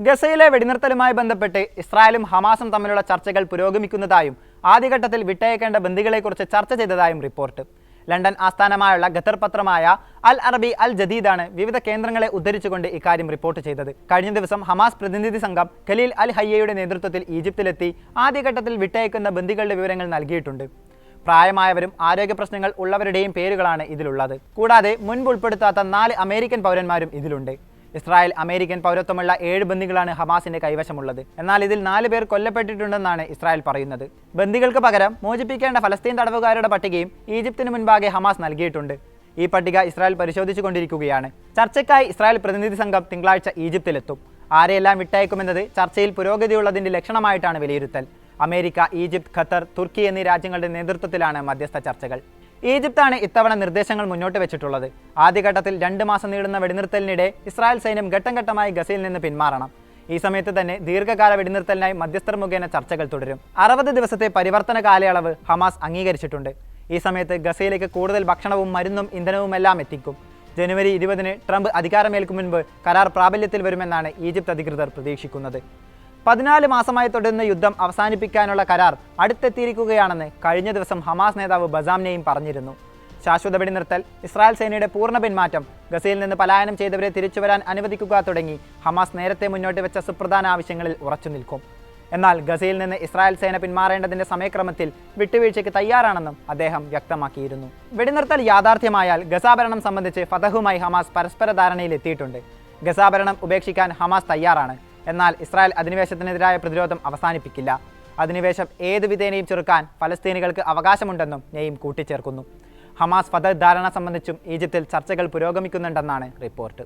ഗസയിലെ വെടിനിർത്തലുമായി ബന്ധപ്പെട്ട് ഇസ്രായേലും ഹമാസും തമ്മിലുള്ള ചർച്ചകൾ പുരോഗമിക്കുന്നതായും ആദ്യഘട്ടത്തിൽ വിട്ടയക്കേണ്ട ബന്ദികളെക്കുറിച്ച് ചർച്ച ചെയ്തതായും റിപ്പോർട്ട്. ലണ്ടൻ ആസ്ഥാനമായുള്ള ഖത്തർ പത്രമായ അൽ അറബി അൽ ജദീദാണ് വിവിധ കേന്ദ്രങ്ങളെ ഉദ്ധരിച്ചുകൊണ്ട് ഇക്കാര്യം റിപ്പോർട്ട് ചെയ്തത്. കഴിഞ്ഞ ദിവസം ഹമാസ് പ്രതിനിധി സംഘം ഖലീൽ അൽ ഹയ്യയുടെ നേതൃത്വത്തിൽ ഈജിപ്തിലെത്തി ആദ്യഘട്ടത്തിൽ വിട്ടയക്കുന്ന ബന്ദികളുടെ വിവരങ്ങൾ നൽകിയിട്ടുണ്ട്. പ്രായമായവരും ആരോഗ്യ പ്രശ്നങ്ങൾ ഉള്ളവരുടെയും പേരുകളാണ് ഇതിലുള്ളത്. കൂടാതെ മുൻപ് ഉൾപ്പെടുത്താത്ത 4 അമേരിക്കൻ പൗരന്മാരും ഇതിലുണ്ട്. ഇസ്രായേൽ അമേരിക്കൻ പൗരത്വമുള്ള 7 ബന്ദികളാണ് ഹമാസിന്റെ കൈവശമുള്ളത്. എന്നാൽ ഇതിൽ 4 പേർ കൊല്ലപ്പെട്ടിട്ടുണ്ടെന്നാണ് ഇസ്രായേൽ പറയുന്നത്. ബന്ദികൾക്ക് പകരം മോചിപ്പിക്കേണ്ട ഫലസ്തീൻ തടവുകാരുടെ പട്ടികയും ഈജിപ്തിന് മുൻപാകെ ഹമാസ് നൽകിയിട്ടുണ്ട്. ഈ പട്ടിക ഇസ്രായേൽ പരിശോധിച്ചുകൊണ്ടിരിക്കുകയാണ്. ചർച്ചയ്ക്കായി ഇസ്രായേൽ പ്രതിനിധി സംഘം തിങ്കളാഴ്ച ഈജിപ്തിലെത്തും. ആരെയെല്ലാം വിട്ടയക്കുമെന്നത് ചർച്ചയിൽ പുരോഗതിയുള്ളതിന്റെ ലക്ഷണമായിട്ടാണ് വിലയിരുത്തൽ. അമേരിക്ക, ഈജിപ്ത്, ഖത്തർ, തുർക്കി എന്നീ രാജ്യങ്ങളുടെ നേതൃത്വത്തിലാണ് മധ്യസ്ഥ ചർച്ചകൾ. ഈജിപ്താണ് ഇത്തവണ നിർദ്ദേശങ്ങൾ മുന്നോട്ട് വെച്ചിട്ടുള്ളത്. ആദ്യഘട്ടത്തിൽ 2 മാസം നീളുന്ന വെടിനിർത്തലിനിടെ ഇസ്രായേൽ സൈന്യം ഘട്ടം ഘട്ടമായി ഗസയിൽ നിന്ന് പിന്മാറണം. ഈ സമയത്ത് തന്നെ ദീർഘകാല വെടിനിർത്തലിനായി മധ്യസ്ഥർ മുഖേന ചർച്ചകൾ തുടരും. 60 ദിവസത്തെ പരിവർത്തന കാലയളവ് ഹമാസ് അംഗീകരിച്ചിട്ടുണ്ട്. ഈ സമയത്ത് ഗസയിലേക്ക് കൂടുതൽ ഭക്ഷണവും മരുന്നും ഇന്ധനവുമെല്ലാം എത്തിക്കും. ജനുവരി 20-ന് ട്രംപ് അധികാരമേൽക്കും മുൻപ് കരാർ പ്രാബല്യത്തിൽ വരുമെന്നാണ് ഈജിപ്ത് അധികൃതർ പ്രതീക്ഷിക്കുന്നത്. 14 മാസമായി തുടരുന്ന യുദ്ധം അവസാനിപ്പിക്കാനുള്ള കരാർ അടുത്തെത്തിയിരിക്കുകയാണെന്ന് കഴിഞ്ഞ ദിവസം ഹമാസ് നേതാവ് ബസാം നെയിം പറഞ്ഞിരുന്നു. ശാശ്വത വെടിനിർത്തൽ, ഇസ്രായേൽ സേനയുടെ പൂർണ്ണ പിന്മാറ്റം, ഗസയിൽ നിന്ന് പലായനം ചെയ്തവരെ തിരിച്ചുവരാൻ അനുവദിക്കുക തുടങ്ങി ഹമാസ് നേരത്തെ മുന്നോട്ട് വെച്ച സുപ്രധാന ആവശ്യങ്ങളിൽ ഉറച്ചു നിൽക്കും. എന്നാൽ ഗസയിൽ നിന്ന് ഇസ്രായേൽ സേന പിന്മാറേണ്ടതിന്റെ സമയക്രമത്തിൽ വിട്ടുവീഴ്ചയ്ക്ക് തയ്യാറാണെന്നും അദ്ദേഹം വ്യക്തമാക്കിയിരുന്നു. വെടിനിർത്തൽ യാഥാർത്ഥ്യമായാൽ ഗസാഭരണം സംബന്ധിച്ച് ഫതഹുമായി ഹമാസ് പരസ്പര ധാരണയിലെത്തിയിട്ടുണ്ട്. ഗസാഭരണം ഉപേക്ഷിക്കാൻ ഹമാസ് തയ്യാറാണ്. എന്നാൽ ഇസ്രായേൽ അധിനിവേശത്തിനെതിരായ പ്രതിരോധം അവസാനിപ്പിക്കില്ല. അധിനിവേശം ഏതു വിധേനയും ചെറുക്കാൻ ഫലസ്തീനികൾക്ക് അവകാശമുണ്ടെന്നും നെയിം കൂട്ടിച്ചേർക്കുന്നു. ഹമാസ് ഫതഹ് ധാരണ സംബന്ധിച്ചും ഈജിപ്തിൽ ചർച്ചകൾ പുരോഗമിക്കുന്നുണ്ടെന്നാണ് റിപ്പോർട്ട്.